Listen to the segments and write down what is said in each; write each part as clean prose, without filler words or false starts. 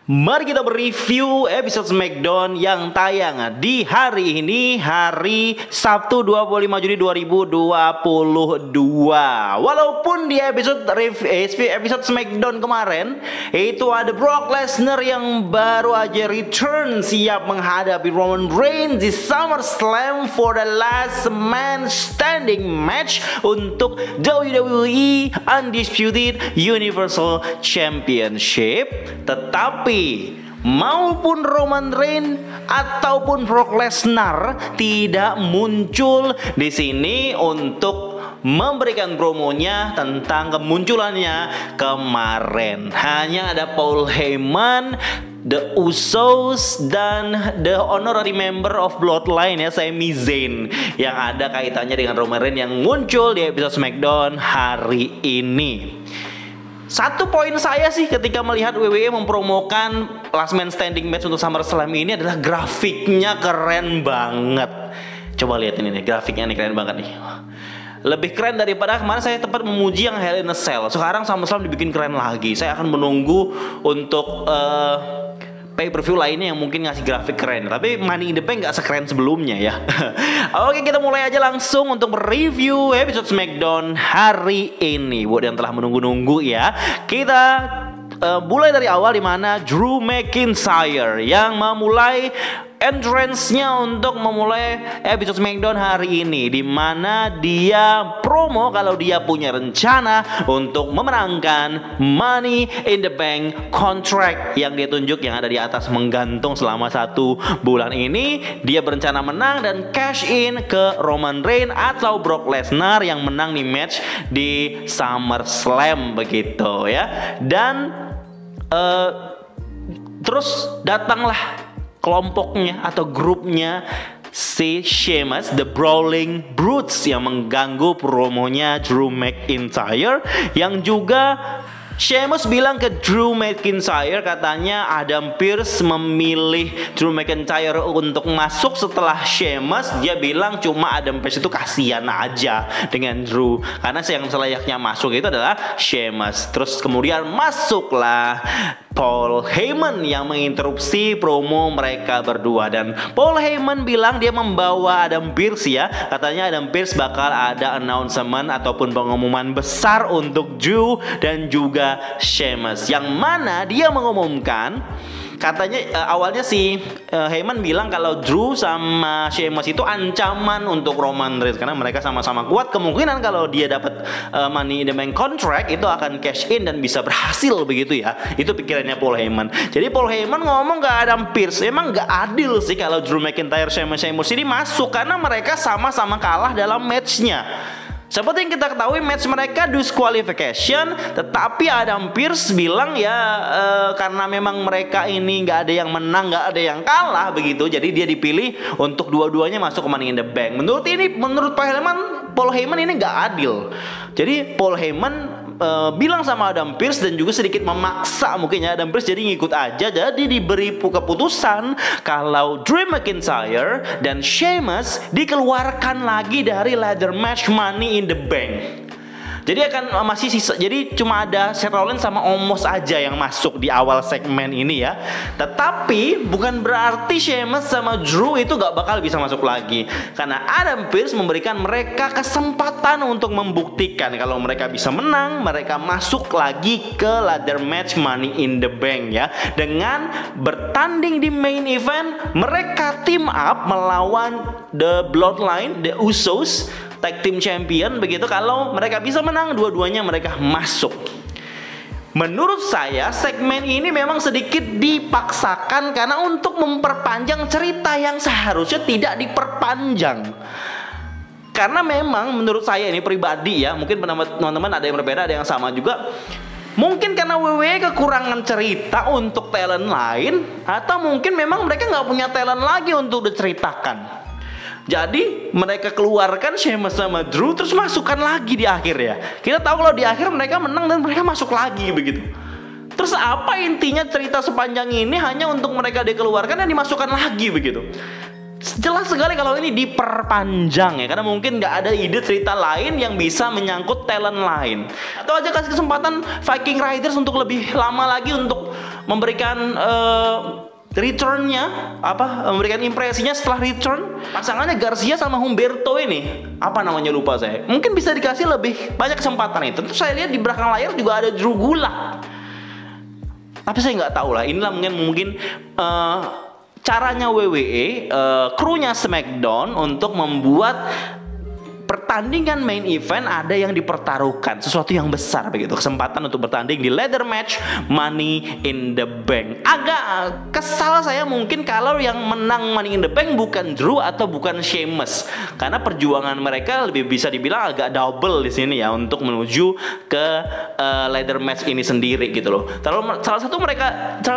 Mari kita mereview episode SmackDown yang tayang di hari ini, hari Sabtu 25 Juni 2022. Walaupun di episode SmackDown kemarin itu ada Brock Lesnar yang baru aja return siap menghadapi Roman Reigns di SummerSlam for the last man standing match untuk WWE Undisputed Universal Championship. Tetapi maupun Roman Reigns ataupun Brock Lesnar tidak muncul di sini untuk memberikan promonya tentang kemunculannya kemarin. Hanya ada Paul Heyman, The Usos, dan the honorary member of Bloodline ya, Sami Zayn, yang ada kaitannya dengan Roman Reigns yang muncul di episode SmackDown hari ini. Satu poin saya sih ketika melihat WWE mempromokan Last Man Standing match untuk SummerSlam ini adalah grafiknya keren banget. Coba lihat ini nih, grafiknya nih keren banget nih. Lebih keren daripada kemarin saya tempat memuji yang Hell in a Cell. Sekarang SummerSlam dibikin keren lagi. Saya akan menunggu untuk pay-per-view lainnya yang mungkin ngasih grafik keren. Tapi Money in the Bank gak sekeren sebelumnya ya. Oke, kita mulai aja langsung untuk mereview episode SmackDown hari ini. Buat yang telah menunggu-nunggu ya, kita mulai dari awal, di mana Drew McIntyre yang memulai entrance-nya untuk memulai episode SmackDown hari ini, di mana dia promo kalau dia punya rencana untuk memenangkan Money in the Bank contract yang dia tunjuk yang ada di atas menggantung selama 1 bulan ini. Dia berencana menang dan cash in ke Roman Reigns atau Brock Lesnar yang menang di match di SummerSlam begitu ya. Dan terus datanglah kelompoknya atau grupnya si Sheamus, The Brawling Brutes, yang mengganggu promonya Drew McIntyre. Yang juga Sheamus bilang ke Drew McIntyre, katanya Adam Pearce memilih Drew McIntyre untuk masuk setelah Sheamus. Dia bilang cuma Adam Pearce itu kasihan aja dengan Drew, karena yang selayaknya masuk itu adalah Sheamus. Terus kemudian masuklah Paul Heyman yang menginterupsi promo mereka berdua. Dan Paul Heyman bilang dia membawa Adam Pearce ya. Katanya Adam Pearce bakal ada announcement ataupun pengumuman besar untuk Drew dan juga Sheamus, yang mana dia mengumumkan, katanya awalnya si Heyman bilang kalau Drew sama Sheamus itu ancaman untuk Roman Reigns karena mereka sama-sama kuat. Kemungkinan kalau dia dapat Money in the Bank contract itu akan cash in dan bisa berhasil begitu ya. Itu pikirannya Paul Heyman. Jadi Paul Heyman ngomong ke Adam Pearce, emang gak adil sih kalau Drew McIntyre Sheamus ini masuk karena mereka sama-sama kalah dalam matchnya. Seperti yang kita ketahui, match mereka disqualification, tetapi Adam Pearce bilang ya karena memang mereka ini nggak ada yang menang, nggak ada yang kalah begitu, jadi dia dipilih untuk dua-duanya masuk ke Money in the Bank. Menurut Paul Heyman ini nggak adil. Jadi Paul Heyman bilang sama Adam Pearce dan juga sedikit memaksa mungkin ya Adam Pearce jadi ngikut aja. Jadi diberi keputusan kalau Drew McIntyre dan Sheamus dikeluarkan lagi dari ladder match Money in the Bank. Jadi akan masih sisa. Jadi cuma ada Seth Rollins sama Omos aja yang masuk di awal segmen ini ya. Tetapi bukan berarti Sheamus sama Drew itu gak bakal bisa masuk lagi, karena Adam Pearce memberikan mereka kesempatan untuk membuktikan kalau mereka bisa menang, mereka masuk lagi ke ladder match Money in the Bank ya. Dengan bertanding di main event, mereka team up melawan The Bloodline, The Usos, Tag Team Champion begitu. Kalau mereka bisa menang, dua-duanya mereka masuk. Menurut saya segmen ini memang sedikit dipaksakan karena untuk memperpanjang cerita yang seharusnya tidak diperpanjang. Karena memang menurut saya ini pribadi ya, mungkin teman-teman ada yang berbeda, ada yang sama juga. Mungkin karena WWE kekurangan cerita untuk talent lain, atau mungkin memang mereka nggak punya talent lagi untuk diceritakan. Jadi mereka keluarkan Sheamus sama Drew, terus masukkan lagi di akhir ya. Kita tahu kalau di akhir mereka menang dan mereka masuk lagi begitu. Terus apa intinya cerita sepanjang ini hanya untuk mereka dikeluarkan dan dimasukkan lagi begitu. jelas sekali kalau ini diperpanjang ya, karena mungkin nggak ada ide cerita lain yang bisa menyangkut talent lain. Atau aja kasih kesempatan Viking Raiders untuk lebih lama lagi untuk memberikan returnnya, memberikan impresinya setelah return. Pasangannya Garcia sama Humberto ini, apa namanya lupa saya, mungkin bisa dikasih lebih banyak kesempatan itu. Terus saya lihat di belakang layar juga ada Drew Gulak, tapi saya nggak tahu lah. Inilah mungkin caranya WWE, krunya SmackDown untuk membuat pertandingan main event ada yang dipertaruhkan, sesuatu yang besar begitu, kesempatan untuk bertanding di ladder match Money in the Bank. Agak kesal saya mungkin kalau yang menang Money in the Bank bukan Drew atau bukan Sheamus, karena perjuangan mereka lebih bisa dibilang agak double di sini ya untuk menuju ke ladder match ini sendiri gitu loh. Salah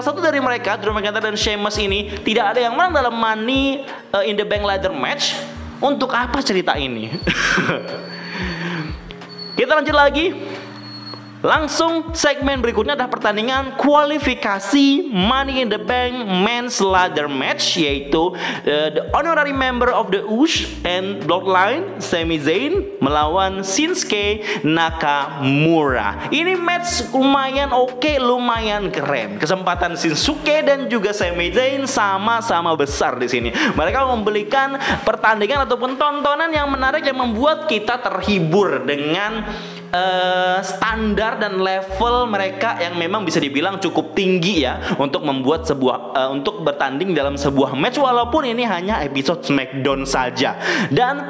satu dari mereka, Drew McIntyre dan Sheamus ini, tidak ada yang menang dalam Money in the Bank ladder match. Untuk apa cerita ini? Kita lanjut lagi. Langsung segmen berikutnya adalah pertandingan kualifikasi Money in the Bank Men's Ladder Match, yaitu the honorary member of the Usos and Bloodline Sami Zayn melawan Shinsuke Nakamura. Ini match lumayan oke, lumayan keren. Kesempatan Shinsuke dan juga Sami Zayn sama-sama besar di sini. Mereka memberikan pertandingan ataupun tontonan yang menarik yang membuat kita terhibur dengan standar dan level mereka yang memang bisa dibilang cukup tinggi ya untuk membuat untuk bertanding dalam sebuah match, walaupun ini hanya episode SmackDown saja. Dan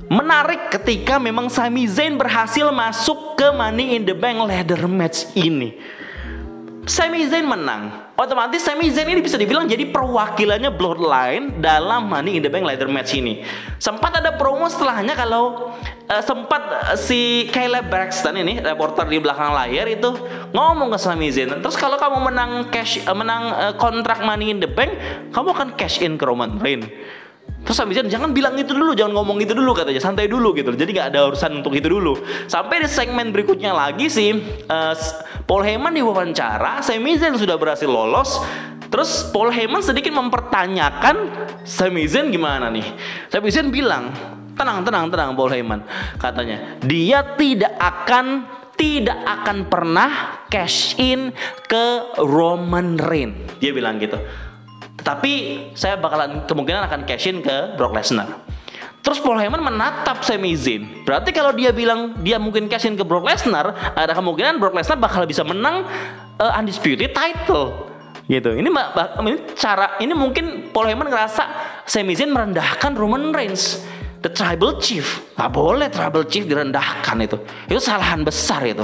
menarik ketika memang Sami Zayn berhasil masuk ke Money in the Bank ladder match ini. Sami Zayn menang, otomatis Sami Zayn ini bisa dibilang jadi perwakilannya Bloodline dalam Money in the Bank ladder match ini. Sempat ada promo setelahnya kalau sempat si Kayla Braxton ini, reporter di belakang layar itu ngomong ke Sami Zayn, terus kalau kamu menang kontrak Money in the Bank, kamu akan cash in ke Roman Reigns. Terus Sami Zayn, jangan bilang itu dulu, jangan ngomong itu dulu katanya, santai dulu gitu. Jadi nggak ada urusan untuk itu dulu. Sampai di segmen berikutnya lagi sih, Paul Heyman diwawancara, Sami Zayn sudah berhasil lolos. Terus Paul Heyman sedikit mempertanyakan Sami Zayn gimana nih. Sami Zayn bilang, tenang Paul Heyman, katanya dia tidak akan pernah cash in ke Roman Reigns. Dia bilang gitu. Tapi saya kemungkinan akan cash in ke Brock Lesnar. Terus Paul Heyman menatap Sami Zayn. Berarti kalau dia bilang dia mungkin cash in ke Brock Lesnar, ada kemungkinan Brock Lesnar bakal bisa menang undisputed title. Gitu. Ini mungkin Paul Heyman ngerasa Sami Zayn merendahkan Roman Reigns, the tribal chief. Gak boleh tribal chief direndahkan itu kesalahan besar itu.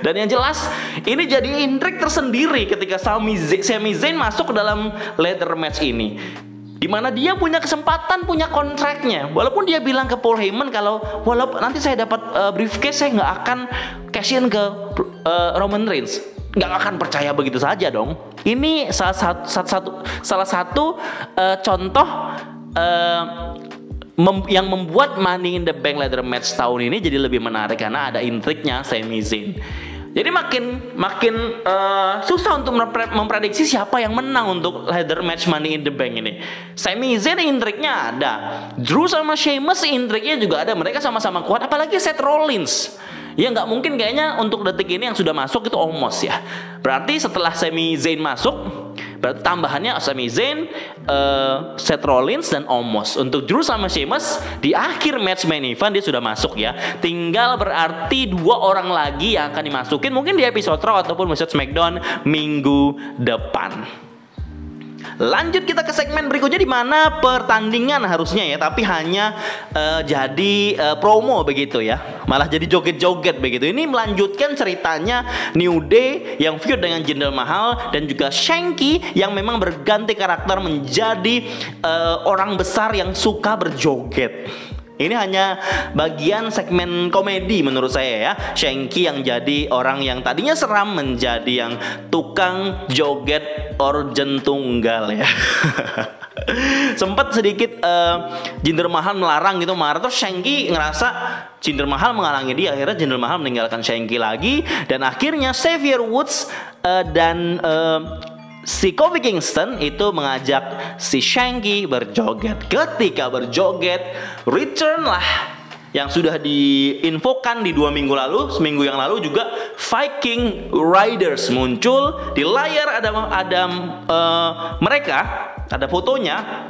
Dan yang jelas ini jadi intrik tersendiri ketika Sami Zayn masuk ke dalam ladder match ini, dimana dia punya kesempatan, punya kontraknya. Walaupun dia bilang ke Paul Heyman kalau walaupun nanti saya dapat briefcase, saya nggak akan cash in ke Roman Reigns. Nggak akan percaya begitu saja dong. Ini salah satu contoh yang membuat Money in the Bank ladder match tahun ini jadi lebih menarik karena ada intriknya Sami Zayn. Jadi makin susah untuk memprediksi siapa yang menang untuk ladder match Money in the Bank ini. Sami Zayn intriknya ada, Drew sama Sheamus intriknya juga ada. Mereka sama-sama kuat, apalagi Seth Rollins. Ya nggak mungkin kayaknya untuk detik ini yang sudah masuk itu Omos ya. Berarti setelah Sami Zayn masuk, berarti tambahannya Sami Zayn, Seth Rollins dan Omos. Untuk Drew sama Sheamus di akhir match main event dia sudah masuk ya. Tinggal berarti 2 orang lagi yang akan dimasukin mungkin di episode Raw ataupun episode SmackDown minggu depan. Lanjut kita ke segmen berikutnya di mana pertandingan harusnya ya, tapi hanya jadi promo begitu ya. Malah jadi joget-joget begitu. Ini melanjutkan ceritanya New Day yang feud dengan Jinder Mahal dan juga Shanky yang memang berganti karakter menjadi orang besar yang suka berjoget. Ini hanya bagian segmen komedi menurut saya ya. Shanky yang jadi orang yang tadinya seram menjadi yang tukang joget organ tunggal ya. Sempat sedikit Jinder Mahal melarang gitu, marah. Terus Shanky ngerasa Jinder Mahal menghalangi dia. Akhirnya Jinder Mahal meninggalkan Shanky lagi. Dan akhirnya Xavier Woods dan si Kofi Kingston itu mengajak si Shanky berjoget. Ketika berjoget, return lah yang sudah diinfokan di 2 minggu lalu. Seminggu yang lalu juga Viking Riders muncul di layar. Ada mereka, ada fotonya.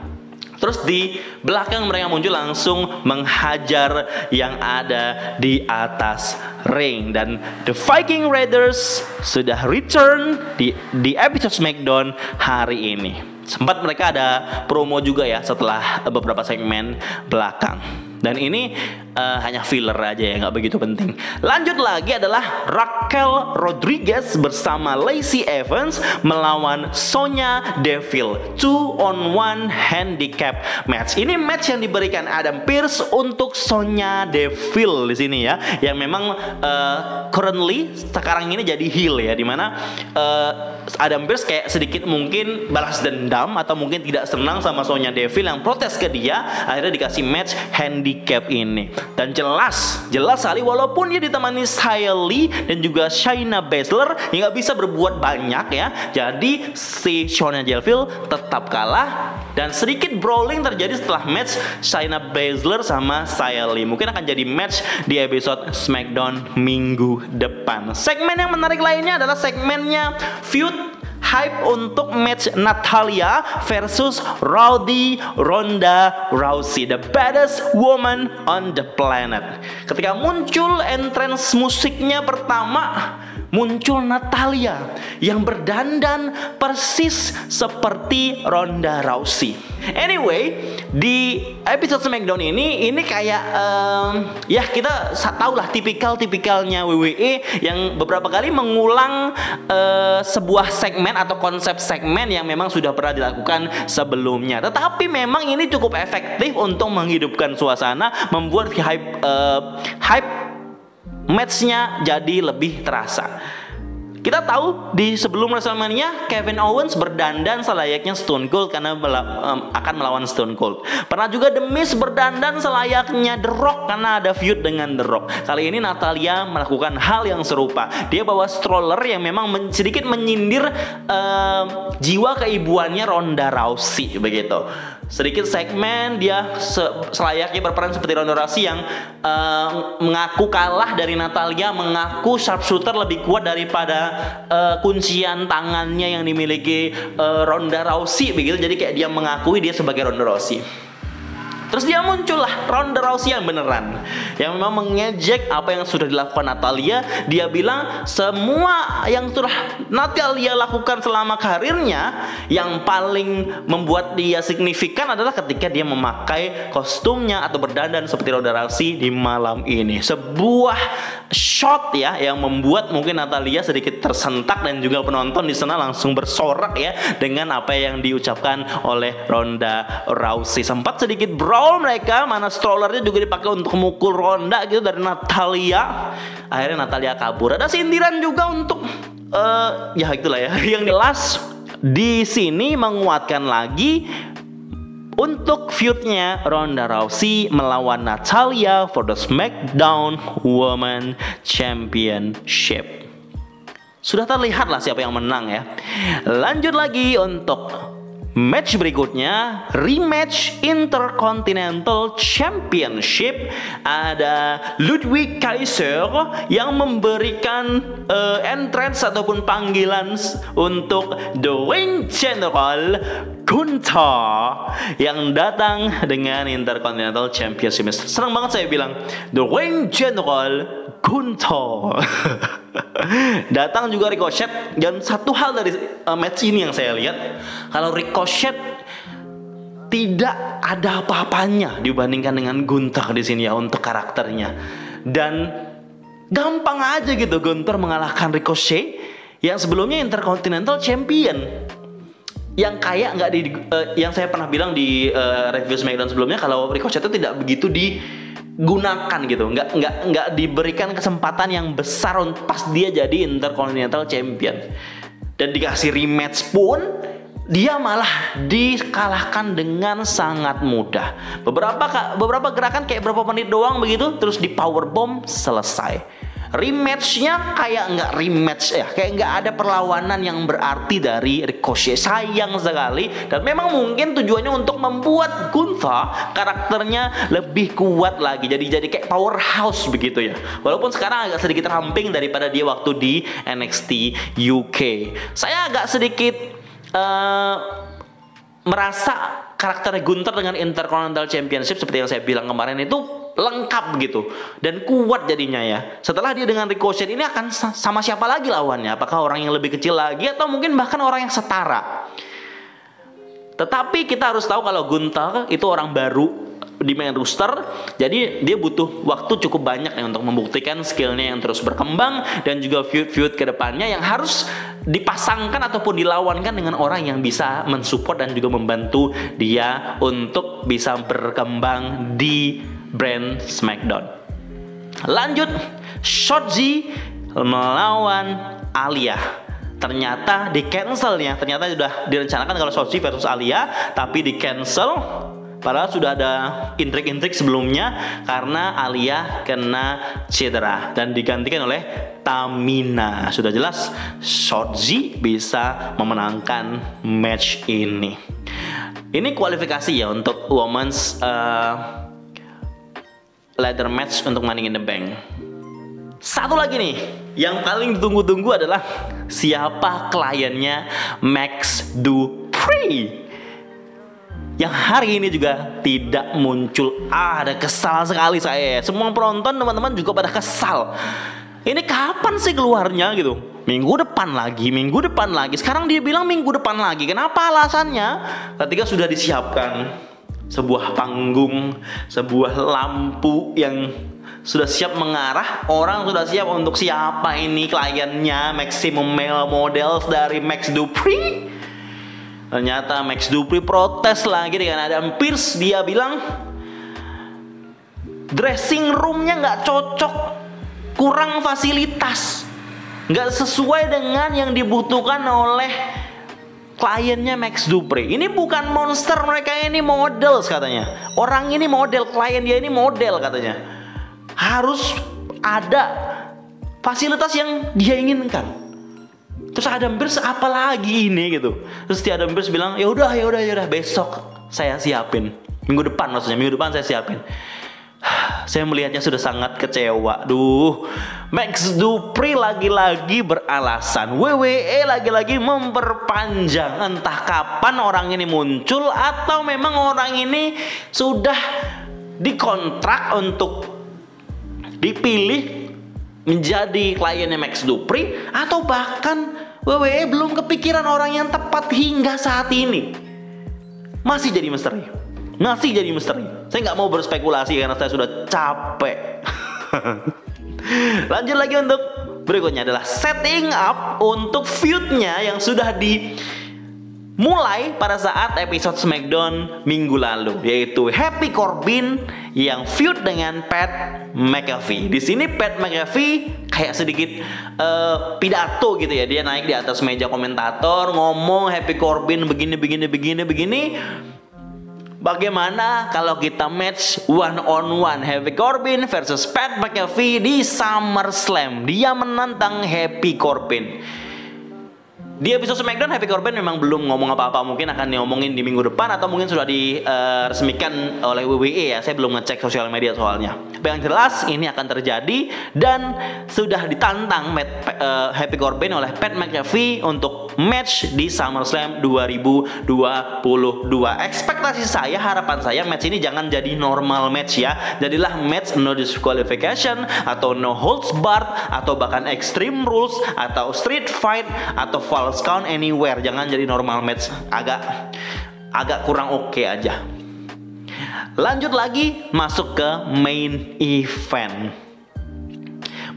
Terus di belakang mereka muncul langsung menghajar yang ada di atas ring. Dan The Viking Raiders sudah return di episode SmackDown hari ini. Sempat mereka ada promo juga ya setelah beberapa segmen belakang. Dan ini hanya filler aja ya, nggak begitu penting. Lanjut lagi adalah Raquel Rodriguez bersama Lacey Evans melawan Sonya Deville 2-on-1 handicap match. Ini match yang diberikan Adam Pearce untuk Sonya Deville di sini ya, yang memang currently sekarang ini jadi heel ya, dimana Adam Pearce kayak sedikit mungkin balas dendam atau mungkin tidak senang sama Sonya Deville yang protes ke dia, akhirnya dikasih match handicap ini. Dan jelas sekali walaupun dia ditemani Xia Li dan juga Shayna Baszler yang nggak bisa berbuat banyak ya, jadi si Sonya Deville tetap kalah dan sedikit brawling terjadi setelah match Shayna Baszler sama Xia Li. Mungkin akan jadi match di episode SmackDown minggu depan. Segmen yang menarik lainnya adalah segmennya feud hype untuk match Natalya versus Ronda Rousey, the baddest woman on the planet. Ketika muncul entrance musiknya pertama, muncul Natalya yang berdandan persis seperti Ronda Rousey. Anyway, di episode SmackDown ini kayak ya kita tahu lah tipikalnya WWE yang beberapa kali mengulang sebuah segmen atau konsep segmen yang memang sudah pernah dilakukan sebelumnya. Tetapi memang ini cukup efektif untuk menghidupkan suasana, membuat hype matchnya jadi lebih terasa. Kita tahu di sebelum WrestleMania Kevin Owens berdandan selayaknya Stone Cold karena akan melawan Stone Cold. Pernah juga The Miz berdandan selayaknya The Rock karena ada feud dengan The Rock. Kali ini Natalya melakukan hal yang serupa. Dia bawa stroller yang memang sedikit menyindir jiwa keibuannya Ronda Rousey begitu. Sedikit segmen dia selayaknya berperan seperti Ronda Rousey yang mengaku kalah dari Natalya, mengaku sharpshooter lebih kuat daripada kuncian tangannya yang dimiliki Ronda Rousey begitu. Jadi kayak dia mengakui dia sebagai Ronda Rousey. Terus dia muncullah Ronda Rousey yang beneran, yang memang mengejek apa yang sudah dilakukan Natalya. Dia bilang semua yang sudah Natalya lakukan selama karirnya, yang paling membuat dia signifikan adalah ketika dia memakai kostumnya atau berdandan seperti Ronda Rousey di malam ini. Sebuah shot ya yang membuat mungkin Natalya sedikit tersentak dan juga penonton di sana langsung bersorak ya dengan apa yang diucapkan oleh Ronda Rousey. Sempat sedikit mereka, mana strollernya juga dipakai untuk memukul Ronda gitu dari Natalya. Akhirnya Natalya kabur. Ada sindiran juga untuk ya itulah ya. Yang jelas di sini menguatkan lagi untuk feudnya Ronda Rousey melawan Natalya for the SmackDown Women Championship. Sudah terlihat lah siapa yang menang ya. Lanjut lagi untuk match berikutnya, rematch Intercontinental Championship. Ada Ludwig Kaiser yang memberikan entrance ataupun panggilan untuk The Ring General Gunther yang datang dengan Intercontinental Championship. Senang banget saya bilang The Ring General Gunther. Datang juga Ricochet. Dan satu hal dari match ini yang saya lihat, kalau Ricochet tidak ada apa-apanya dibandingkan dengan Gunther di sini ya untuk karakternya. Dan gampang aja gitu Gunther mengalahkan Ricochet yang sebelumnya Intercontinental Champion. Yang kayak nggak yang saya pernah bilang di review SmackDown sebelumnya, kalau Ricochet itu tidak begitu digunakan gitu, nggak diberikan kesempatan yang besar pas dia jadi Intercontinental Champion. Dan dikasih rematch pun dia malah dikalahkan dengan sangat mudah. Beberapa gerakan kayak berapa menit doang begitu, terus di powerbomb selesai. rematchnya kayak nggak rematch ya, kayak nggak ada perlawanan yang berarti dari Ricochet. Sayang sekali, dan memang mungkin tujuannya untuk membuat Gunther karakternya lebih kuat lagi, jadi kayak powerhouse begitu ya. Walaupun sekarang agak sedikit ramping daripada dia waktu di NXT UK. Saya agak sedikit merasa karakter Gunther dengan Intercontinental Championship seperti yang saya bilang kemarin itu lengkap gitu dan kuat jadinya ya. Setelah dia dengan Ricochet ini akan sama siapa lagi lawannya? Apakah orang yang lebih kecil lagi atau mungkin bahkan orang yang setara? Tetapi kita harus tahu kalau Gunther itu orang baru di main roster, jadi dia butuh waktu cukup banyak ya untuk membuktikan skillnya yang terus berkembang dan juga feud ke depannya yang harus dipasangkan ataupun dilawankan dengan orang yang bisa mensupport dan juga membantu dia untuk bisa berkembang di brand SmackDown. Lanjut, Shotzi melawan Aliyah. Ternyata di cancelnya, ternyata sudah direncanakan kalau Shotzi versus Aliyah, tapi di cancel. Padahal sudah ada intrik-intrik sebelumnya karena Aliyah kena cedera dan digantikan oleh Tamina. Sudah jelas Shotzi bisa memenangkan match ini. Ini kualifikasi ya untuk women's ladder match untuk Money in the Bank. Satu lagi nih, yang paling ditunggu-tunggu adalah siapa kliennya Max Dupri. Yang hari ini juga tidak muncul. Ada kesal sekali saya. Semua penonton teman-teman juga pada kesal. Ini kapan sih keluarnya gitu? Minggu depan lagi. Sekarang dia bilang minggu depan lagi. Kenapa alasannya? Ketika sudah disiapkan sebuah panggung, sebuah lampu yang sudah siap mengarah, orang sudah siap untuk siapa ini kliennya Maximum Male Models dari Max Dupri. Ternyata Max Dupri protes lagi dengan Adam Pearce. Dia bilang dressing roomnya nggak cocok, kurang fasilitas, nggak sesuai dengan yang dibutuhkan oleh kliennya Max Dupri. Ini bukan monster, mereka ini model katanya. Orang ini model, klien dia ini model katanya. Harus ada fasilitas yang dia inginkan. Terus Adam Pearce apa lagi ini gitu. Terus Adam Pearce bilang ya udah besok saya siapin. Minggu depan saya siapin. Saya melihatnya sudah sangat kecewa. Max Dupri lagi-lagi beralasan. WWE lagi-lagi memperpanjang. Entah kapan orang ini muncul atau memang orang ini sudah dikontrak untuk dipilih menjadi kliennya Max Dupri, atau bahkan WWE belum kepikiran orang yang tepat hingga saat ini. Masih jadi misteri. Saya nggak mau berspekulasi karena saya sudah capek. Lanjut lagi untuk berikutnya adalah setting up untuk feud-nya yang sudah dimulai pada saat episode SmackDown minggu lalu, yaitu Happy Corbin yang feud dengan Pat McAfee. Di sini Pat McAfee kayak sedikit pidato gitu ya. Dia naik di atas meja komentator ngomong Happy Corbin begini. Bagaimana kalau kita match one on one Happy Corbin versus Pat McAfee di SummerSlam? Dia menantang Happy Corbin. Di episode SmackDown Happy Corbin memang belum ngomong apa-apa, mungkin akan diomongin di minggu depan atau mungkin sudah diresmikan oleh WWE ya. Saya belum ngecek sosial media soalnya. Tapi yang jelas ini akan terjadi dan sudah ditantang Happy Corbin oleh Pat McAfee untuk match di SummerSlam 2022. Ekspektasi saya, harapan saya match ini jangan jadi normal match ya. Jadilah match no disqualification atau no holds barred atau bahkan extreme rules atau street fight atau false count anywhere. Jangan jadi normal match, agak kurang oke aja. Lanjut lagi masuk ke main event.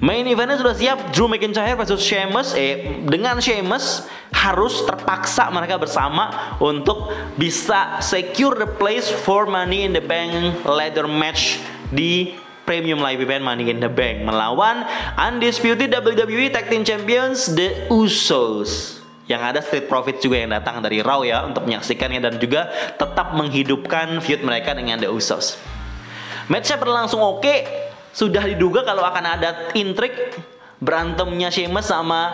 Main eventnya sudah siap, Drew McIntyre versus Sheamus. Dengan Sheamus harus terpaksa mereka bersama untuk bisa secure the place for Money in the Bank ladder match di Premium Live Event Money in the Bank melawan Undisputed WWE Tag Team Champions The Usos. Yang ada Street Profits juga yang datang dari Raw ya untuk menyaksikannya dan juga tetap menghidupkan feud mereka dengan The Usos. Matchnya berlangsung oke. sudah diduga kalau akan ada intrik berantemnya Sheamus sama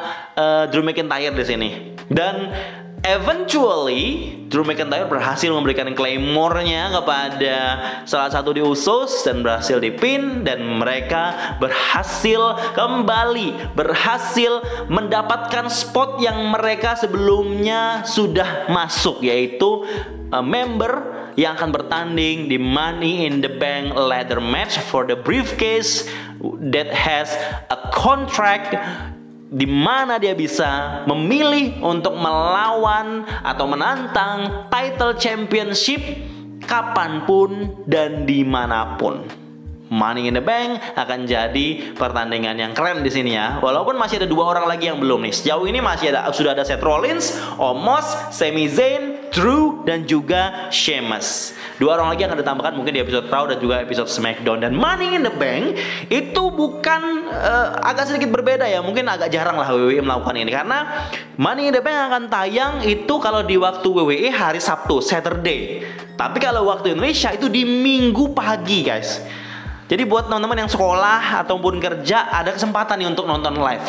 Drew McIntyre di sini. Dan eventually Drew McIntyre berhasil memberikan claymore-nya kepada salah satu di Usos dan berhasil dipin, dan mereka berhasil mendapatkan spot yang mereka sebelumnya sudah masuk, yaitu member yang akan bertanding di Money in the Bank ladder match for the briefcase that has a contract, di mana dia bisa memilih untuk melawan atau menantang title championship kapanpun dan dimanapun. Money in the Bank akan jadi pertandingan yang keren di sini ya. Walaupun masih ada 2 orang lagi yang belum nih. Sejauh ini sudah ada Seth Rollins, Omos, Sami Zayn, Drew, dan juga Sheamus. 2 orang lagi akan ditambahkan mungkin di episode Raw dan juga episode SmackDown. Dan Money in the Bank itu bukan agak sedikit berbeda ya. Mungkin agak jarang lah WWE melakukan ini, karena Money in the Bank akan tayang itu kalau di waktu WWE hari Sabtu, Saturday. Tapi kalau waktu Indonesia itu di Minggu pagi, guys. Jadi buat teman-teman yang sekolah ataupun kerja, ada kesempatan nih untuk nonton live.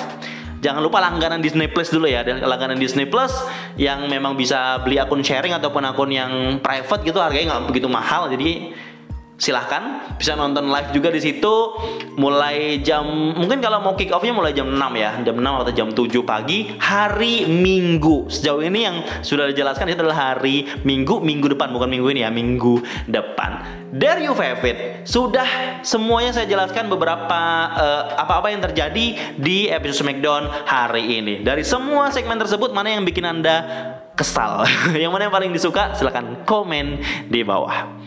Jangan lupa langganan Disney Plus dulu ya. Langganan Disney Plus yang memang bisa beli akun sharing ataupun akun yang private gitu, harganya nggak begitu mahal. Jadi silahkan bisa nonton live juga di situ. Mulai mungkin kalau mau kick off-nya mulai jam 6 ya, jam 6 atau jam 7 pagi hari Minggu. Sejauh ini yang sudah dijelaskan itu adalah hari Minggu depan, bukan minggu ini ya, minggu depan. There you have it. Sudah semuanya saya jelaskan beberapa apa-apa yang terjadi di episode SmackDown hari ini. Dari semua segmen tersebut, mana yang bikin Anda kesal? Yang mana yang paling disuka? Silahkan komen di bawah.